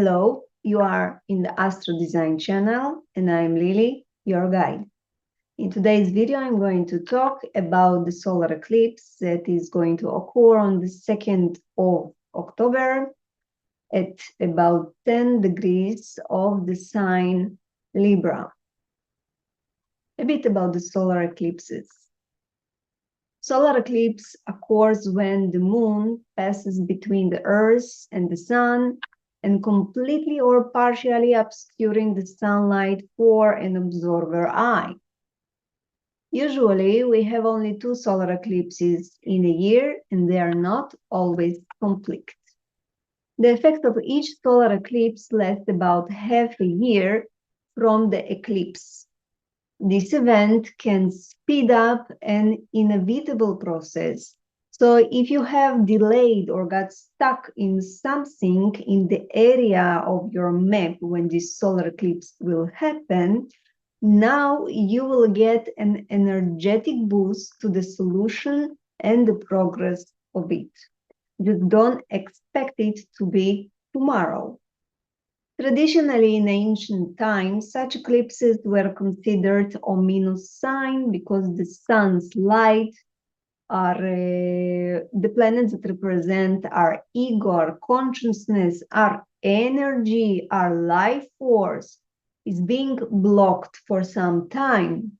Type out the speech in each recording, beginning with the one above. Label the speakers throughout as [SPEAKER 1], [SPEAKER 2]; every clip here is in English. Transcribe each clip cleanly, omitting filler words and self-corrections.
[SPEAKER 1] Hello, you are in the Astro Design channel, and I'm Lily, your guide. In today's video, I'm going to talk about the solar eclipse that is going to occur on the 2nd of October at about 10 degrees of the sign Libra. A bit about the solar eclipses. Solar eclipse occurs when the moon passes between the Earth and the sun and completely or partially obscuring the sunlight for an observer eye. Usually, we have only 2 solar eclipses in a year, and they are not always complete. The effect of each solar eclipse lasts about half a year from the eclipse. This event can speed up an inevitable process. So if you have delayed or got stuck in something in the area of your map when this solar eclipse will happen, now you will get an energetic boost to the solution and the progress of it. Just don't expect it to be tomorrow. Traditionally, in ancient times, such eclipses were considered ominous sign because the sun's light are the planets that represent our ego, our consciousness, our energy, our life force is being blocked for some time,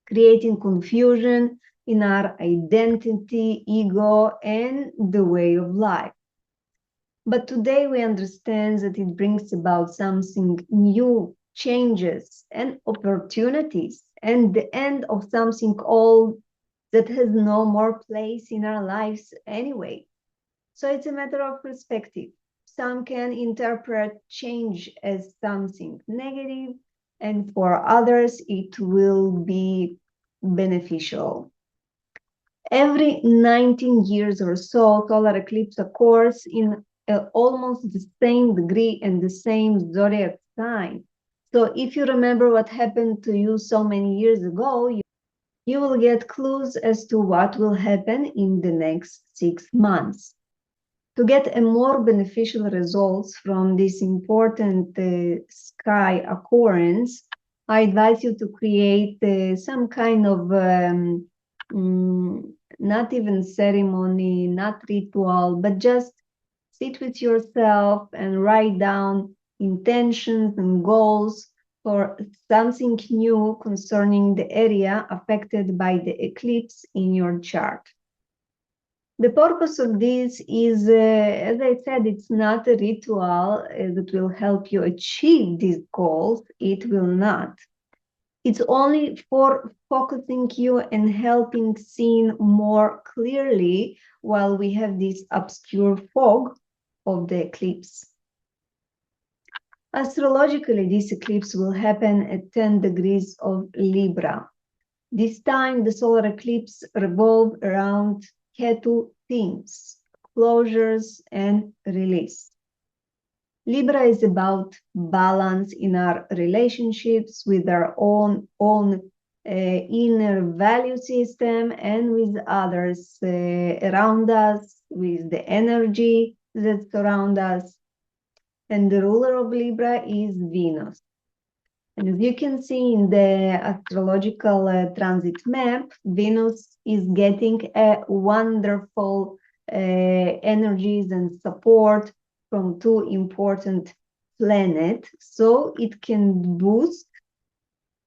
[SPEAKER 1] creating confusion in our identity, ego, and the way of life. But today we understand that it brings about something new, changes and opportunities, and the end of something old that has no more place in our lives anyway. So it's a matter of perspective. Some can interpret change as something negative, and for others it will be beneficial. Every 19 years or so, solar eclipse occurs in almost the same degree and the same zodiac sign. So if you remember what happened to you so many years ago, you will get clues as to what will happen in the next 6 months. To get a more beneficial results from this important sky occurrence, I advise you to create some kind of not even ceremony, not ritual, but just sit with yourself and write down intentions and goals for something new concerning the area affected by the eclipse in your chart. The purpose of this is, as I said, it's not a ritual that will help you achieve these goals. It will not. It's only for focusing you and helping see more clearly while we have this obscure fog of the eclipse. Astrologically, this eclipse will happen at 10 degrees of Libra. This time, the solar eclipse revolves around Ketu themes, closures and release. Libra is about balance in our relationships with our own inner value system and with others around us, with the energy that surrounds us. And the ruler of Libra is Venus. And as you can see in the astrological transit map, Venus is getting a wonderful energies and support from 2 important planets. So it can boost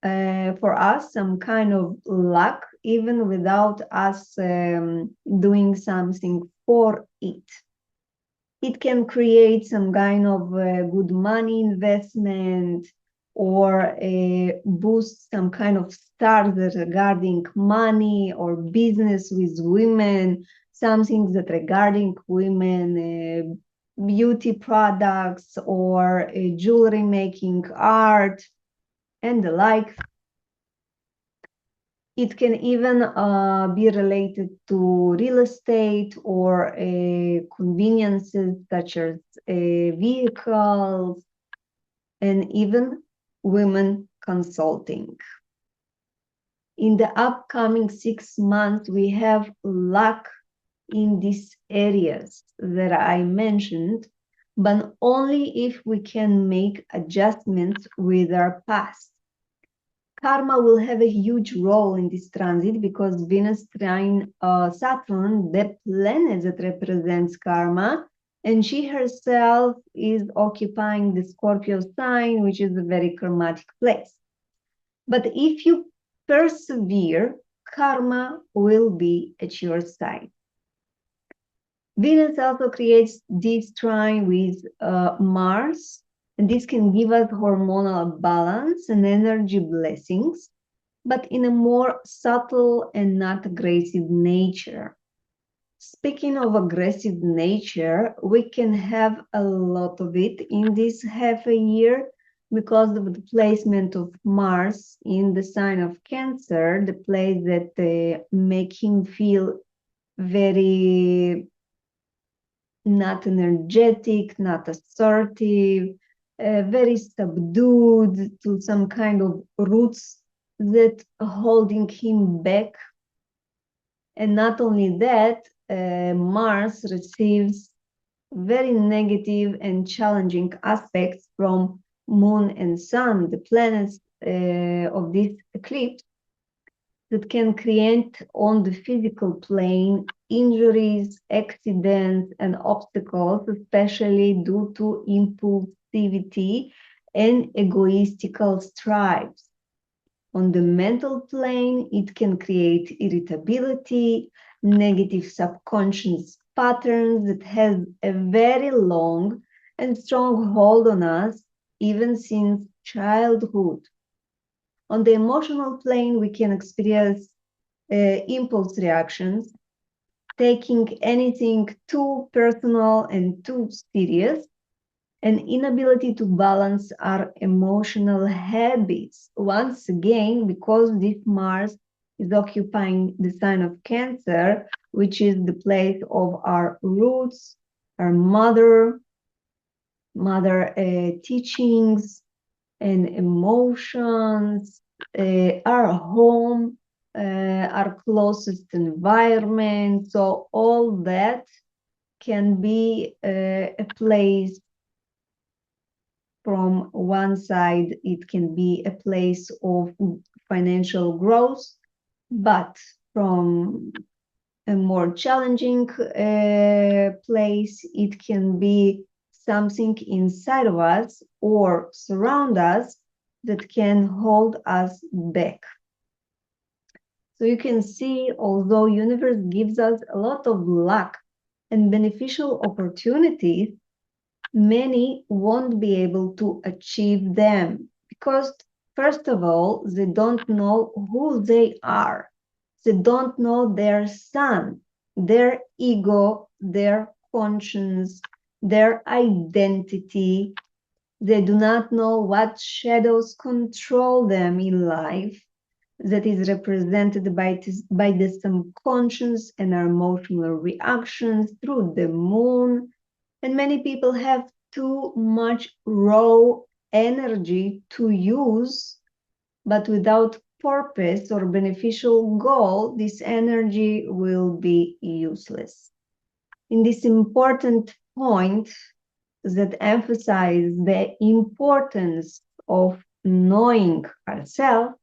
[SPEAKER 1] for us some kind of luck, even without us doing something for it. It can create some kind of good money investment or boost some kind of start regarding money or business with women, something that regarding women, beauty products or jewelry making, art, and the like. It can even be related to real estate or conveniences such as vehicles and even women consulting. In the upcoming 6 months, we have luck in these areas that I mentioned, but only if we can make adjustments with our past. Karma will have a huge role in this transit because Venus trine Saturn, the planet that represents karma, and she herself is occupying the Scorpio sign, which is a very karmatic place. But if you persevere, karma will be at your side. Venus also creates this trine with Mars, and this can give us hormonal balance and energy blessings, but in a more subtle and not aggressive nature. Speaking of aggressive nature, we can have a lot of it in this half a year because of the placement of Mars in the sign of Cancer, the place that make him feel very not energetic, not assertive, very subdued, to some kind of roots that holding him back. And not only that, Mars receives very negative and challenging aspects from Moon and Sun, the planets of this eclipse, that can create on the physical plane injuries, accidents, and obstacles, especially due to impulsivity and egoistical strives. On the mental plane, it can create irritability, negative subconscious patterns that have a very long and strong hold on us, even since childhood. On the emotional plane, we can experience impulse reactions, taking anything too personal and too serious, an inability to balance our emotional habits. Once again, because this Mars is occupying the sign of Cancer, which is the place of our roots, our mother teachings and emotions, our home, our closest environment. So all that can be a place. From one side, it can be a place of financial growth, but from a more challenging place, it can be something inside of us or surround us that can hold us back. So you can see, although universe gives us a lot of luck and beneficial opportunities, many won't be able to achieve them because, first of all, they don't know who they are. They don't know their sun, their ego, their conscience, their identity. They do not know what shadows control them in life, that is represented by the subconscious and our emotional reactions through the moon. And many people have too much raw energy to use, but without purpose or beneficial goal, this energy will be useless. In this important point that emphasize the importance of knowing ourselves,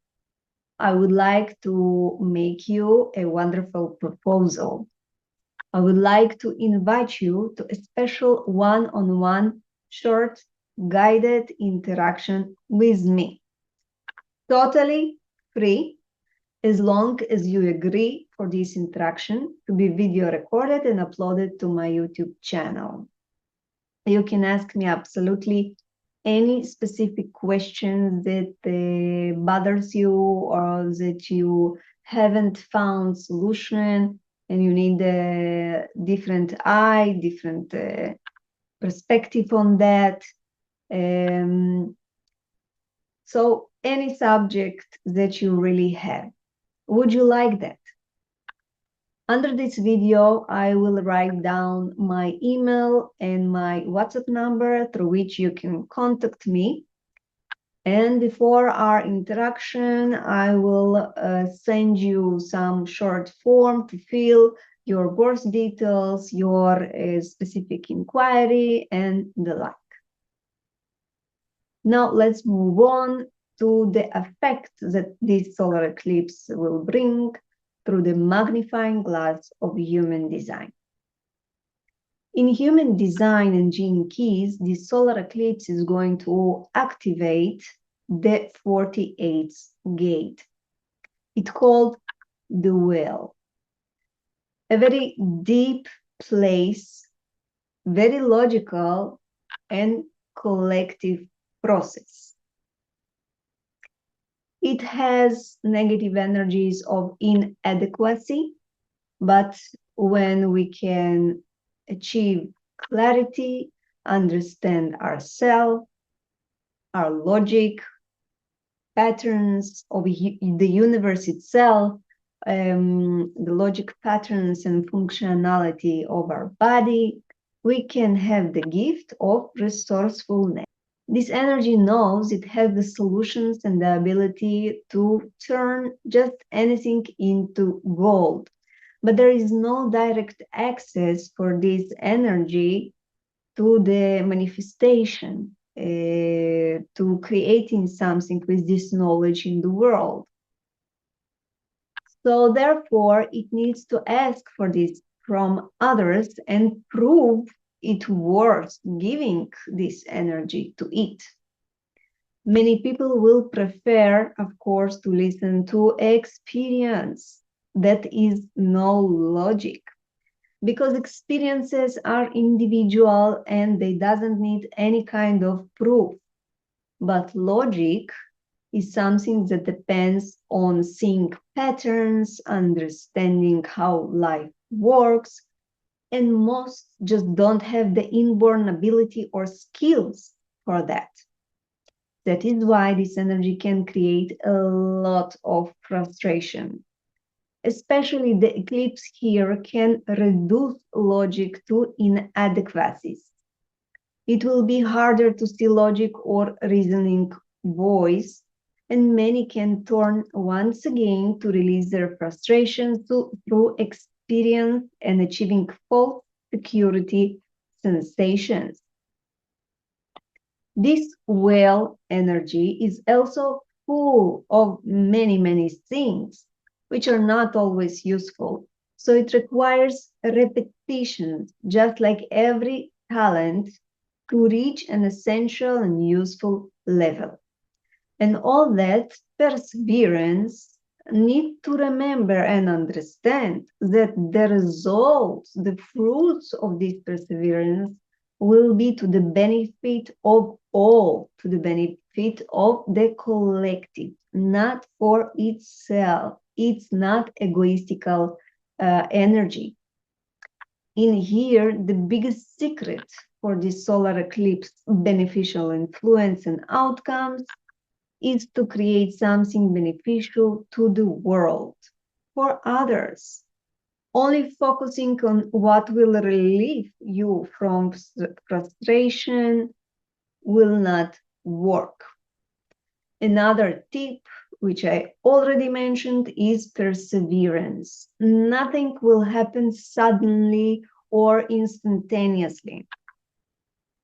[SPEAKER 1] I would like to make you a wonderful proposal. I would like to invite you to a special one-on-one short guided interaction with me. Totally free, as long as you agree for this interaction to be video recorded and uploaded to my YouTube channel. You can ask me absolutely any specific question that bothers you or that you haven't found solution and you need a different eye, different perspective on that. So any subject that you really have. Would you like that? Under this video, I will write down my email and my WhatsApp number through which you can contact me. And before our interaction, I will send you some short form to fill. your birth details, your specific inquiry, and the like. Now let's move on to the effect that this solar eclipse will bring through the magnifying glass of human design. In human design and gene keys, the solar eclipse is going to activate the 48th gate. It's called the well. A very deep place, very logical and collective process. It has negative energies of inadequacy, but when we can achieve clarity, understand ourselves, our logic, patterns of the universe itself, the logic patterns and functionality of our body, we can have the gift of resourcefulness. This energy knows it has the solutions and the ability to turn just anything into gold. But there is no direct access for this energy to the manifestation, to creating something with this knowledge in the world. So therefore, it needs to ask for this from others and prove it worth giving this energy to it. Many people will prefer, of course, to listen to experience. That is no logic, because experiences are individual and they doesn't need any kind of proof. But logic is something that depends on seeing patterns, understanding how life works, and most just don't have the inborn ability or skills for that. That is why this energy can create a lot of frustration. Especially the eclipse here can reduce logic to inadequacies. It will be harder to see logic or reasoning voice, and many can turn once again to release their frustrations through experience and achieving false security sensations. This well energy is also full of many things which are not always useful. So it requires repetition, just like every talent, to reach an essential and useful level. And all that perseverance need to remember and understand that the results, the fruits of this perseverance will be to the benefit of all, to the benefit of the collective, not for itself. It's not egoistical energy. In here, the biggest secret for this solar eclipse beneficial influence and outcomes is to create something beneficial to the world, for others. Only focusing on what will relieve you from frustration will not work. Another tip, which I already mentioned, is perseverance. Nothing will happen suddenly or instantaneously.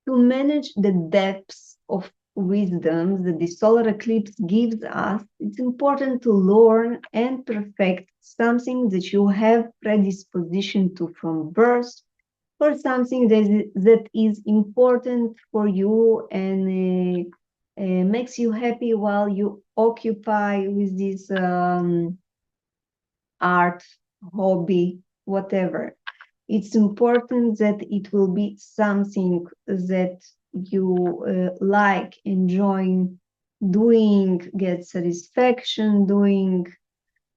[SPEAKER 1] To manage the depths of wisdom that the solar eclipse gives us, it's important to learn and perfect something that you have predisposition to from birth, or something that is important for you and makes you happy while you occupy with this art, hobby, whatever. It's important that it will be something that you like, enjoying doing, get satisfaction doing,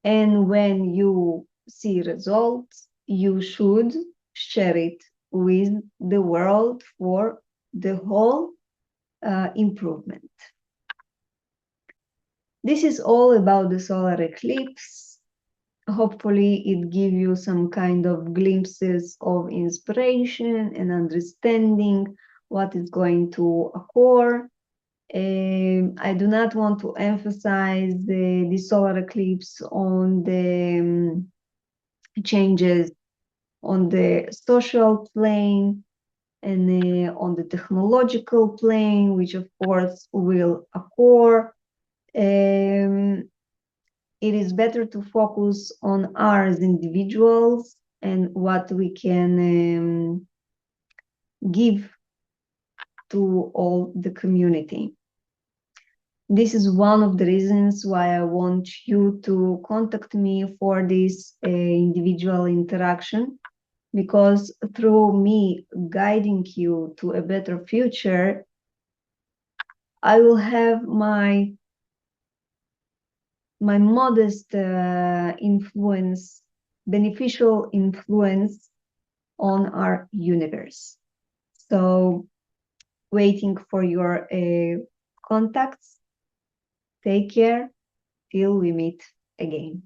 [SPEAKER 1] and when you see results, you should share it with the world for the whole improvement. This is all about the solar eclipse. Hopefully it gives you some kind of glimpses of inspiration and understanding what is going to occur. I do not want to emphasize the solar eclipse on the changes on the social plane, and on the technological plane, which of course will occur. It is better to focus on us as individuals and what we can give to all the community. This is one of the reasons why I want you to contact me for this individual interaction, because through me guiding you to a better future, I will have my modest influence, beneficial influence on our universe. So, waiting for your contacts. Take care till we meet again.